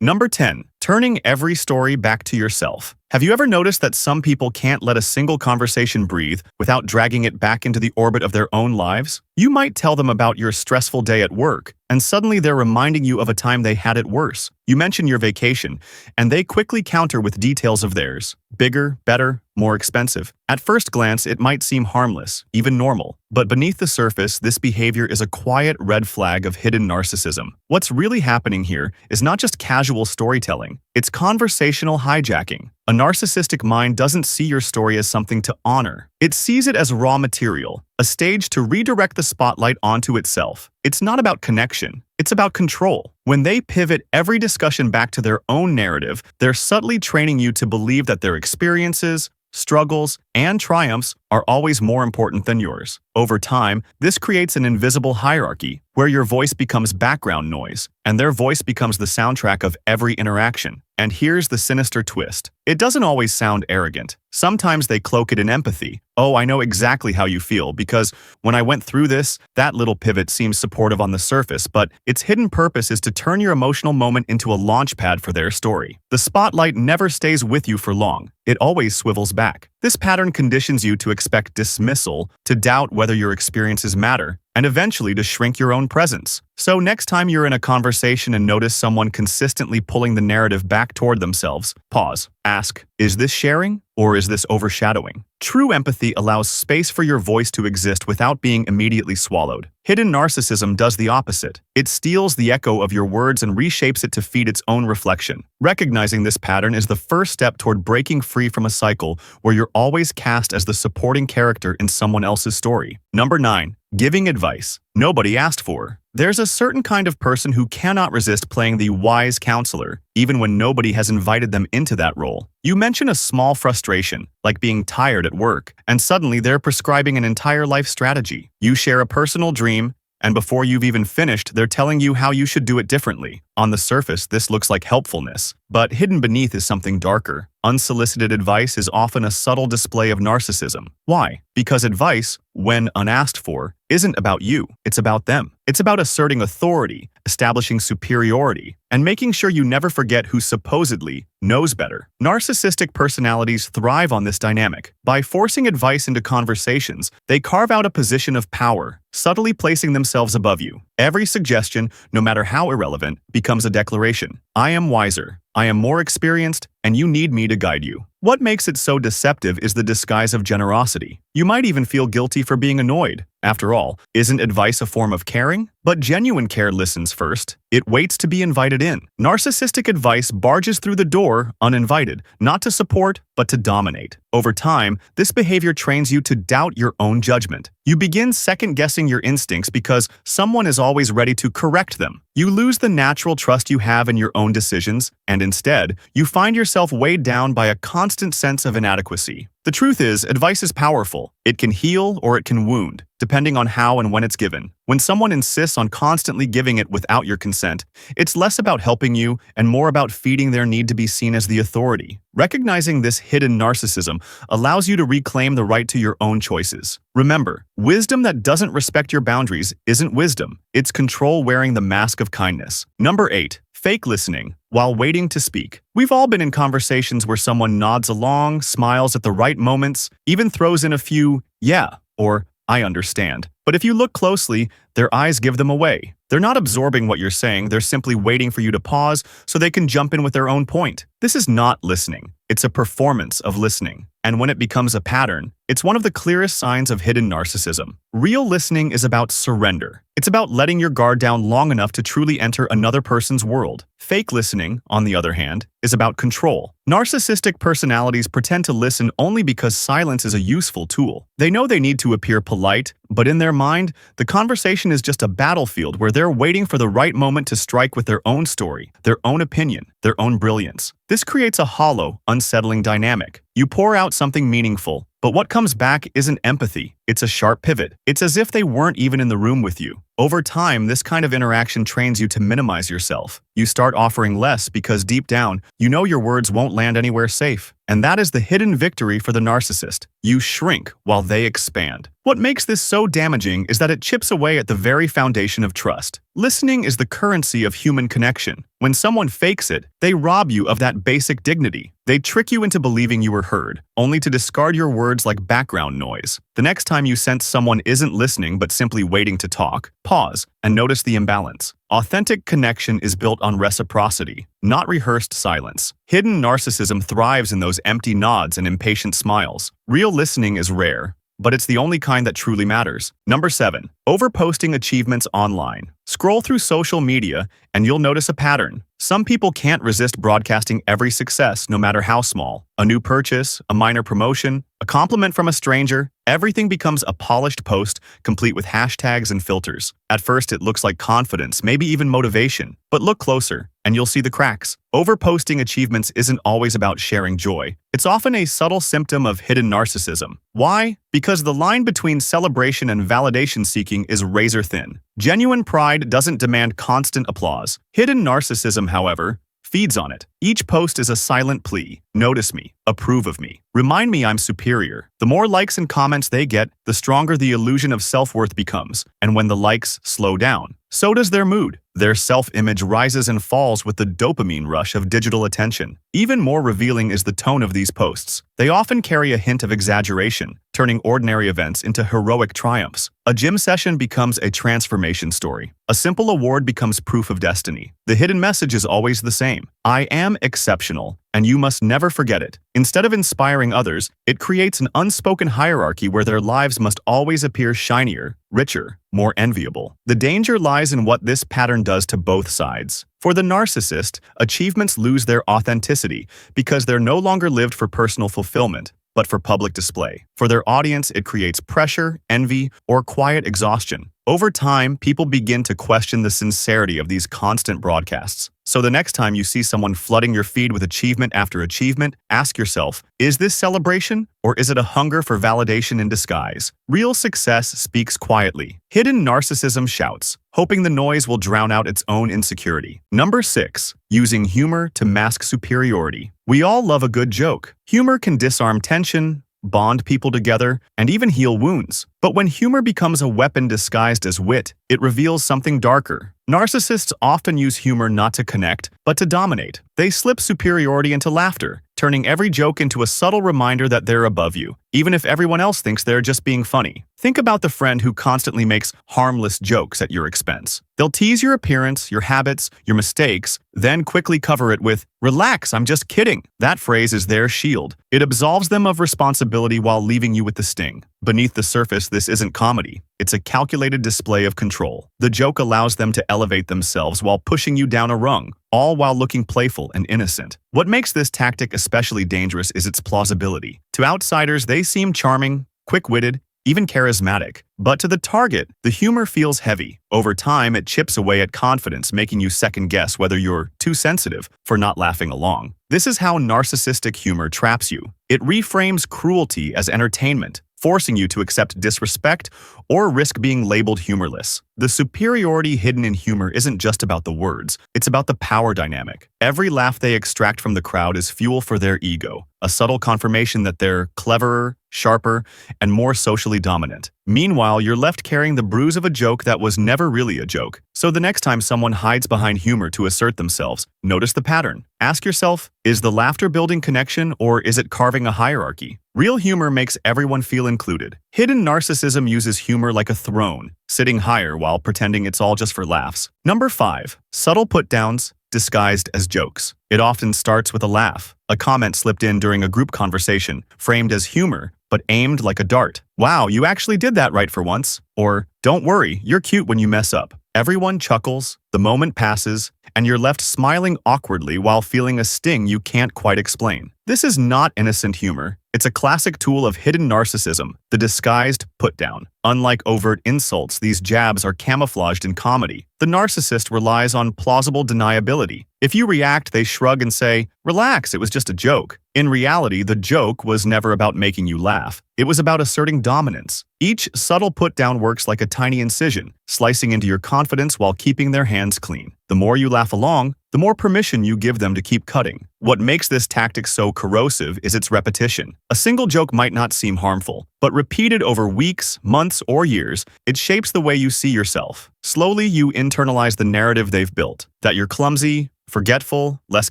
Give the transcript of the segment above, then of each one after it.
Number 10. Turning every story back to yourself. Have you ever noticed that some people can't let a single conversation breathe without dragging it back into the orbit of their own lives? You might tell them about your stressful day at work, and suddenly they're reminding you of a time they had it worse. You mention your vacation, and they quickly counter with details of theirs. Bigger, better, more expensive. At first glance, it might seem harmless, even normal. But beneath the surface, this behavior is a quiet red flag of hidden narcissism. What's really happening here is not just casual storytelling, it's conversational hijacking. A narcissistic mind doesn't see your story as something to honor. It sees it as raw material, a stage to redirect the spotlight onto itself. It's not about connection, it's about control. When they pivot every discussion back to their own narrative, they're subtly training you to believe that their experiences, struggles, and triumphs are always more important than yours. Over time, this creates an invisible hierarchy where your voice becomes background noise and their voice becomes the soundtrack of every interaction. And here's the sinister twist. It doesn't always sound arrogant. Sometimes they cloak it in empathy. Oh, I know exactly how you feel because when I went through this, that little pivot seems supportive on the surface, but its hidden purpose is to turn your emotional moment into a launch pad for their story. The spotlight never stays with you for long. It always swivels back. This pattern conditions you to expect dismissal, to doubt whether your experiences matter, and eventually to shrink your own presence. So next time you're in a conversation and notice someone consistently pulling the narrative back toward themselves, pause. Ask, is this sharing or is this overshadowing? True empathy allows space for your voice to exist without being immediately swallowed. Hidden narcissism does the opposite. It steals the echo of your words and reshapes it to feed its own reflection. Recognizing this pattern is the first step toward breaking free from a cycle where you're always cast as the supporting character in someone else's story. Number 9. Giving advice nobody asked for. There's a certain kind of person who cannot resist playing the wise counselor, even when nobody has invited them into that role. You mention a small frustration, like being tired at work, and suddenly they're prescribing an entire life strategy. You share a personal dream, and before you've even finished, they're telling you how you should do it differently. On the surface, this looks like helpfulness, but hidden beneath is something darker. Unsolicited advice is often a subtle display of narcissism. Why? Because advice, when unasked for, isn't about you, it's about them. It's about asserting authority, establishing superiority, and making sure you never forget who supposedly knows better. Narcissistic personalities thrive on this dynamic. By forcing advice into conversations, they carve out a position of power, subtly placing themselves above you. Every suggestion, no matter how irrelevant, becomes a declaration. I am wiser, I am more experienced, and you need me to guide you. What makes it so deceptive is the disguise of generosity. You might even feel guilty for being annoyed. After all, isn't advice a form of caring? But genuine care listens first. It waits to be invited in. Narcissistic advice barges through the door uninvited, not to support, but to dominate. Over time, this behavior trains you to doubt your own judgment. You begin second-guessing your instincts because someone is always ready to correct them. You lose the natural trust you have in your own decisions, and instead, you find yourself weighed down by a constant sense of inadequacy. The truth is, advice is powerful. It can heal or it can wound, depending on how and when it's given. When someone insists on constantly giving it without your consent, it's less about helping you and more about feeding their need to be seen as the authority. Recognizing this hidden narcissism allows you to reclaim the right to your own choices. Remember, wisdom that doesn't respect your boundaries isn't wisdom. It's control wearing the mask of kindness. Number 8. Fake listening while waiting to speak. We've all been in conversations where someone nods along, smiles at the right moments, even throws in a few, yeah, or I understand. But if you look closely, their eyes give them away. They're not absorbing what you're saying, they're simply waiting for you to pause so they can jump in with their own point. This is not listening. It's a performance of listening. And when it becomes a pattern, it's one of the clearest signs of hidden narcissism. Real listening is about surrender. It's about letting your guard down long enough to truly enter another person's world. Fake listening, on the other hand, is about control. Narcissistic personalities pretend to listen only because silence is a useful tool. They know they need to appear polite, but in their mind, the conversation is just a battlefield where they're waiting for the right moment to strike with their own story, their own opinion, their own brilliance. This creates a hollow, unsettling dynamic. You pour out something meaningful, But what comes back isn't empathy, it's a sharp pivot. It's as if they weren't even in the room with you. Over time, this kind of interaction trains you to minimize yourself. You start offering less because deep down, you know your words won't land anywhere safe. And that is the hidden victory for the narcissist. You shrink while they expand. What makes this so damaging is that it chips away at the very foundation of trust. Listening is the currency of human connection. When someone fakes it, they rob you of that basic dignity. They trick you into believing you were heard, only to discard your words like background noise. The next time you sense someone isn't listening but simply waiting to talk, pause and notice the imbalance. Authentic connection is built on reciprocity, not rehearsed silence. Hidden narcissism thrives in those empty nods and impatient smiles. Real listening is rare, but it's the only kind that truly matters. Number 7. Overposting achievements online. Scroll through social media and you'll notice a pattern. Some people can't resist broadcasting every success, no matter how small. A new purchase, a minor promotion, a compliment from a stranger, everything becomes a polished post, complete with hashtags and filters. At first, it looks like confidence, maybe even motivation. But look closer, and you'll see the cracks. Overposting achievements isn't always about sharing joy. It's often a subtle symptom of hidden narcissism. Why? Because the line between celebration and validation seeking is razor thin. Genuine pride doesn't demand constant applause. Hidden narcissism, however, feeds on it. Each post is a silent plea. Notice me. Approve of me. Remind me I'm superior. The more likes and comments they get, the stronger the illusion of self-worth becomes. And when the likes slow down, so does their mood. Their self-image rises and falls with the dopamine rush of digital attention. Even more revealing is the tone of these posts. They often carry a hint of exaggeration, turning ordinary events into heroic triumphs. A gym session becomes a transformation story. A simple award becomes proof of destiny. The hidden message is always the same. I am exceptional, and you must never forget it. Instead of inspiring others, it creates an unspoken hierarchy where their lives must always appear shinier, richer, more enviable. The danger lies in what this pattern does to both sides. For the narcissist, achievements lose their authenticity because they're no longer lived for personal fulfillment, but for public display. For their audience, it creates pressure, envy, or quiet exhaustion. Over time, people begin to question the sincerity of these constant broadcasts. So the next time you see someone flooding your feed with achievement after achievement, ask yourself, is this celebration, or is it a hunger for validation in disguise? Real success speaks quietly. Hidden narcissism shouts, hoping the noise will drown out its own insecurity. Number 6. Using humor to mask superiority. We all love a good joke. Humor can disarm tension, bond people together, and even heal wounds. But when humor becomes a weapon disguised as wit, it reveals something darker. Narcissists often use humor not to connect, but to dominate. They slip superiority into laughter, turning every joke into a subtle reminder that they're above you, even if everyone else thinks they're just being funny. Think about the friend who constantly makes harmless jokes at your expense. They'll tease your appearance, your habits, your mistakes, then quickly cover it with, "Relax, I'm just kidding." That phrase is their shield. It absolves them of responsibility while leaving you with the sting. Beneath the surface, this isn't comedy. It's a calculated display of control. The joke allows them to elevate themselves while pushing you down a rung, all while looking playful and innocent. What makes this tactic especially dangerous is its plausibility. To outsiders, they seem charming, quick-witted, even charismatic. But to the target, the humor feels heavy. Over time, it chips away at confidence, making you second-guess whether you're too sensitive for not laughing along. This is how narcissistic humor traps you. It reframes cruelty as entertainment, forcing you to accept disrespect or risk being labeled humorless. The superiority hidden in humor isn't just about the words, it's about the power dynamic. Every laugh they extract from the crowd is fuel for their ego, a subtle confirmation that they're cleverer, sharper, and more socially dominant. Meanwhile, you're left carrying the bruise of a joke that was never really a joke. So the next time someone hides behind humor to assert themselves, notice the pattern. Ask yourself, is the laughter building connection or is it carving a hierarchy? Real humor makes everyone feel included. Hidden narcissism uses humor like a throne, sitting higher while pretending it's all just for laughs. Number 5. Subtle put-downs disguised as jokes. It often starts with a laugh, a comment slipped in during a group conversation, framed as humor, but aimed like a dart. "Wow, you actually did that right for once." Or, "Don't worry, you're cute when you mess up." Everyone chuckles, the moment passes, and you're left smiling awkwardly while feeling a sting you can't quite explain. This is not innocent humor. It's a classic tool of hidden narcissism, the disguised put-down. Unlike overt insults, these jabs are camouflaged in comedy. The narcissist relies on plausible deniability. If you react, they shrug and say, "Relax, it was just a joke." In reality, the joke was never about making you laugh. It was about asserting dominance. Each subtle put-down works like a tiny incision, slicing into your confidence while keeping their hands clean. The more you laugh along, the more permission you give them to keep cutting. What makes this tactic so corrosive is its repetition. A single joke might not seem harmful, but repeated over weeks, months, or years, it shapes the way you see yourself. Slowly, you internalize the narrative they've built, that you're clumsy, forgetful, less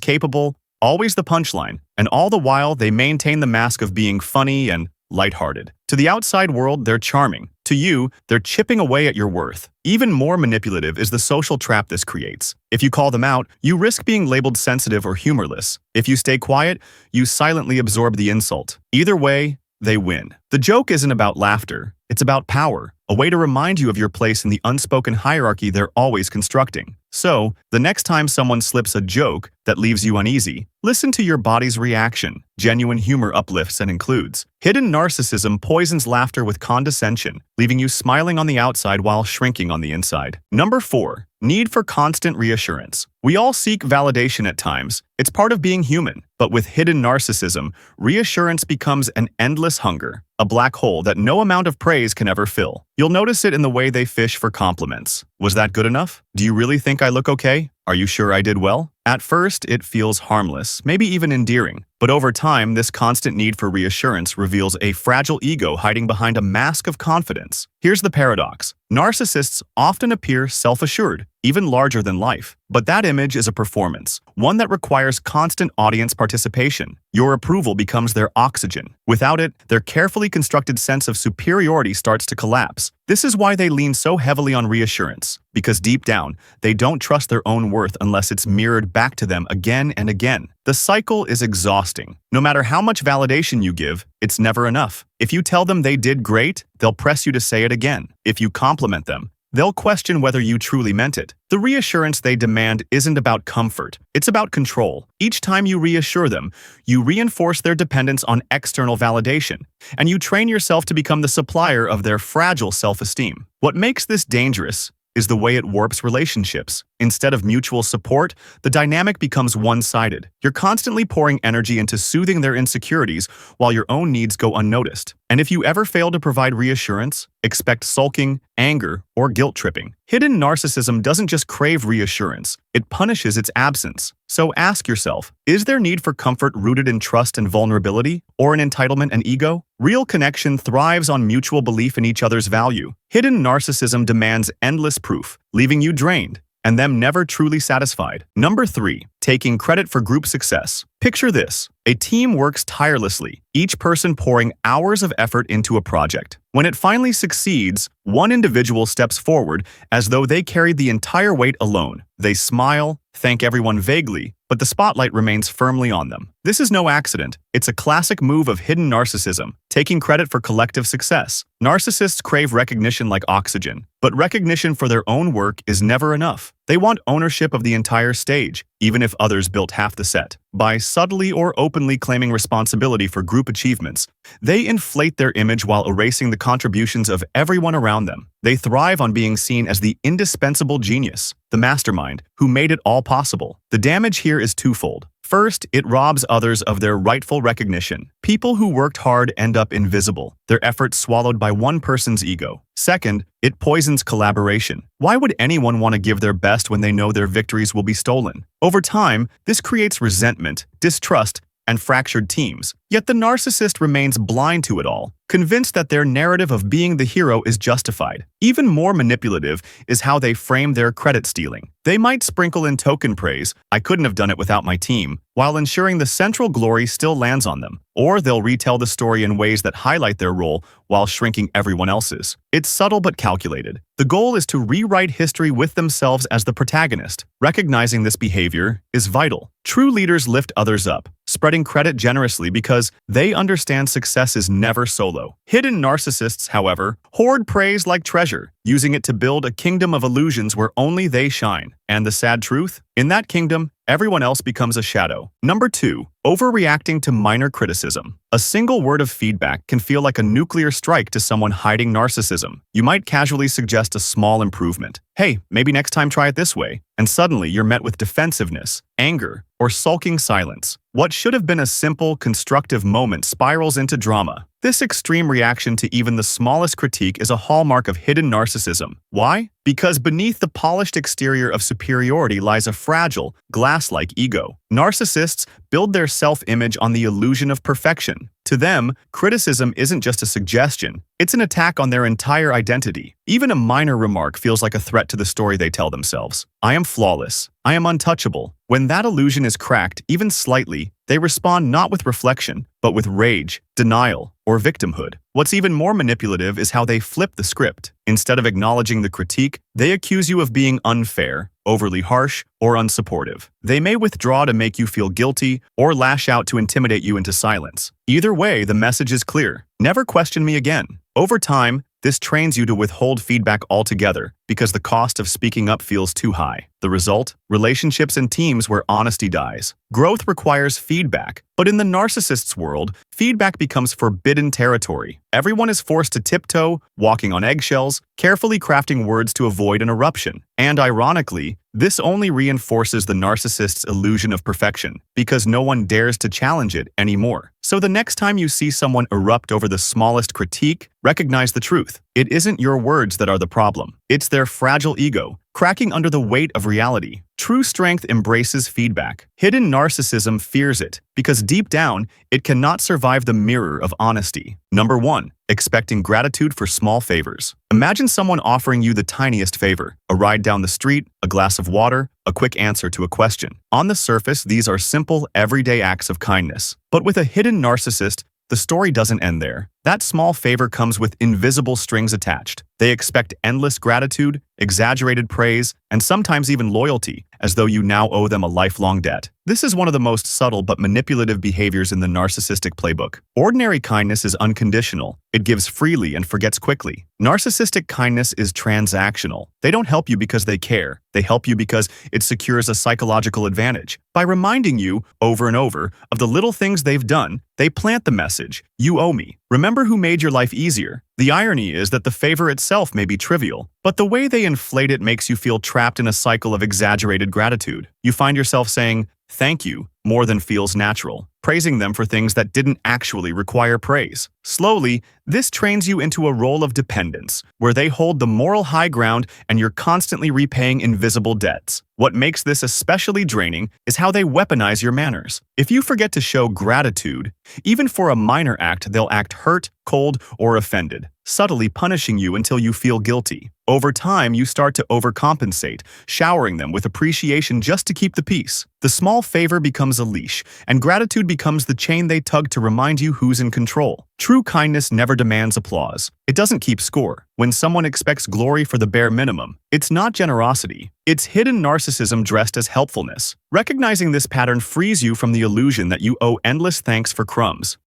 capable, always the punchline, and all the while they maintain the mask of being funny and lighthearted. To the outside world, they're charming. To you, they're chipping away at your worth. Even more manipulative is the social trap this creates. If you call them out, you risk being labeled sensitive or humorless. If you stay quiet, you silently absorb the insult. Either way, they win. The joke isn't about laughter, it's about power, a way to remind you of your place in the unspoken hierarchy they're always constructing. So, the next time someone slips a joke that leaves you uneasy, listen to your body's reaction. Genuine humor uplifts and includes. Hidden narcissism poisons laughter with condescension, leaving you smiling on the outside while shrinking on the inside. Number 4. Need for constant reassurance. We all seek validation at times. It's part of being human. But with hidden narcissism, reassurance becomes an endless hunger, a black hole that no amount of praise can ever fill. You'll notice it in the way they fish for compliments. Was that good enough? Do you really think I look okay? Are you sure I did well? At first, it feels harmless, maybe even endearing. But over time, this constant need for reassurance reveals a fragile ego hiding behind a mask of confidence. Here's the paradox. Narcissists often appear self-assured, even larger than life. But that image is a performance, one that requires constant audience participation. Your approval becomes their oxygen. Without it, their carefully constructed sense of superiority starts to collapse. This is why they lean so heavily on reassurance, because deep down, they don't trust their own worth unless it's mirrored back to them again and again. The cycle is exhausting. No matter how much validation you give, it's never enough. If you tell them they did great, they'll press you to say it again. If you compliment them, they'll question whether you truly meant it. The reassurance they demand isn't about comfort, it's about control. Each time you reassure them, you reinforce their dependence on external validation, and you train yourself to become the supplier of their fragile self-esteem. What makes this dangerous is the way it warps relationships. Instead of mutual support, the dynamic becomes one-sided. You're constantly pouring energy into soothing their insecurities while your own needs go unnoticed. And if you ever fail to provide reassurance, expect sulking, anger, or guilt-tripping. Hidden narcissism doesn't just crave reassurance, it punishes its absence. So ask yourself, is their need for comfort rooted in trust and vulnerability, or in entitlement and ego? Real connection thrives on mutual belief in each other's value. Hidden narcissism demands endless proof, leaving you drained, and them never truly satisfied. Number 3. Taking credit for group success. Picture this. A team works tirelessly, each person pouring hours of effort into a project. When it finally succeeds, one individual steps forward as though they carried the entire weight alone. They smile, thank everyone vaguely, but the spotlight remains firmly on them. This is no accident. It's a classic move of hidden narcissism, taking credit for collective success. Narcissists crave recognition like oxygen, but recognition for their own work is never enough. They want ownership of the entire stage, even if others built half the set. By subtly or openly claiming responsibility for group achievements, they inflate their image while erasing the contributions of everyone around them. They thrive on being seen as the indispensable genius, the mastermind, who made it all possible. The damage here is twofold. First, it robs others of their rightful recognition. People who worked hard end up invisible, their efforts swallowed by one person's ego. Second, it poisons collaboration. Why would anyone want to give their best when they know their victories will be stolen? Over time, this creates resentment, distrust, and fractured teams. Yet the narcissist remains blind to it all, convinced that their narrative of being the hero is justified. Even more manipulative is how they frame their credit stealing. They might sprinkle in token praise, "I couldn't have done it without my team," while ensuring the central glory still lands on them. Or they'll retell the story in ways that highlight their role while shrinking everyone else's. It's subtle but calculated. The goal is to rewrite history with themselves as the protagonist. Recognizing this behavior is vital. True leaders lift others up, spreading credit generously because they understand success is never solo. Hidden narcissists, however, hoard praise like treasure, using it to build a kingdom of illusions where only they shine. And the sad truth? In that kingdom, everyone else becomes a shadow. Number 2. Overreacting to minor criticism. A single word of feedback can feel like a nuclear strike to someone hiding narcissism. You might casually suggest a small improvement. Hey, maybe next time try it this way. And suddenly you're met with defensiveness, anger, or sulking silence. What should have been a simple, constructive moment spirals into drama. This extreme reaction to even the smallest critique is a hallmark of hidden narcissism. Why? Because beneath the polished exterior of superiority lies a fragile, glass-like ego. Narcissists build their self-image on the illusion of perfection. To them, criticism isn't just a suggestion, it's an attack on their entire identity. Even a minor remark feels like a threat to the story they tell themselves. I am flawless. I am untouchable. When that illusion is cracked, even slightly, they respond not with reflection, but with rage, denial, or victimhood. What's even more manipulative is how they flip the script. Instead of acknowledging the critique, they accuse you of being unfair, overly harsh, or unsupportive. They may withdraw to make you feel guilty or lash out to intimidate you into silence. Either way, the message is clear. Never question me again. Over time, this trains you to withhold feedback altogether because the cost of speaking up feels too high. The result? Relationships and teams where honesty dies. Growth requires feedback, but in the narcissist's world, feedback becomes forbidden territory. Everyone is forced to tiptoe, walking on eggshells, carefully crafting words to avoid an eruption. And ironically, this only reinforces the narcissist's illusion of perfection because no one dares to challenge it anymore. So the next time you see someone erupt over the smallest critique, recognize the truth. It isn't your words that are the problem. It's their fragile ego, cracking under the weight of reality. True strength embraces feedback. Hidden narcissism fears it because deep down, it cannot survive the mirror of honesty. Number 1. Expecting gratitude for small favors. Imagine someone offering you the tiniest favor, a ride down the street, a glass of water, a quick answer to a question. On the surface, these are simple, everyday acts of kindness. But with a hidden narcissist, the story doesn't end there. That small favor comes with invisible strings attached. They expect endless gratitude, exaggerated praise, and sometimes even loyalty, as though you now owe them a lifelong debt. This is one of the most subtle but manipulative behaviors in the narcissistic playbook. Ordinary kindness is unconditional. It gives freely and forgets quickly. Narcissistic kindness is transactional. They don't help you because they care. They help you because it secures a psychological advantage. By reminding you, over and over, of the little things they've done, they plant the message, "You owe me." Remember who made your life easier. The irony is that the favor itself may be trivial, but the way they inflate it makes you feel trapped in a cycle of exaggerated gratitude. You find yourself saying, "Thank you," more than feels natural, praising them for things that didn't actually require praise. Slowly, this trains you into a role of dependence, where they hold the moral high ground and you're constantly repaying invisible debts. What makes this especially draining is how they weaponize your manners. If you forget to show gratitude, even for a minor act, they'll act hurt, cold, or offended, subtly punishing you until you feel guilty. Over time, you start to overcompensate, showering them with appreciation just to keep the peace. The small favor becomes a leash, and gratitude becomes the chain they tug to remind you who's in control. True kindness never demands applause. It doesn't keep score. When someone expects glory for the bare minimum, it's not generosity. It's hidden narcissism dressed as helpfulness. Recognizing this pattern frees you from the illusion that you owe endless thanks for crumbs.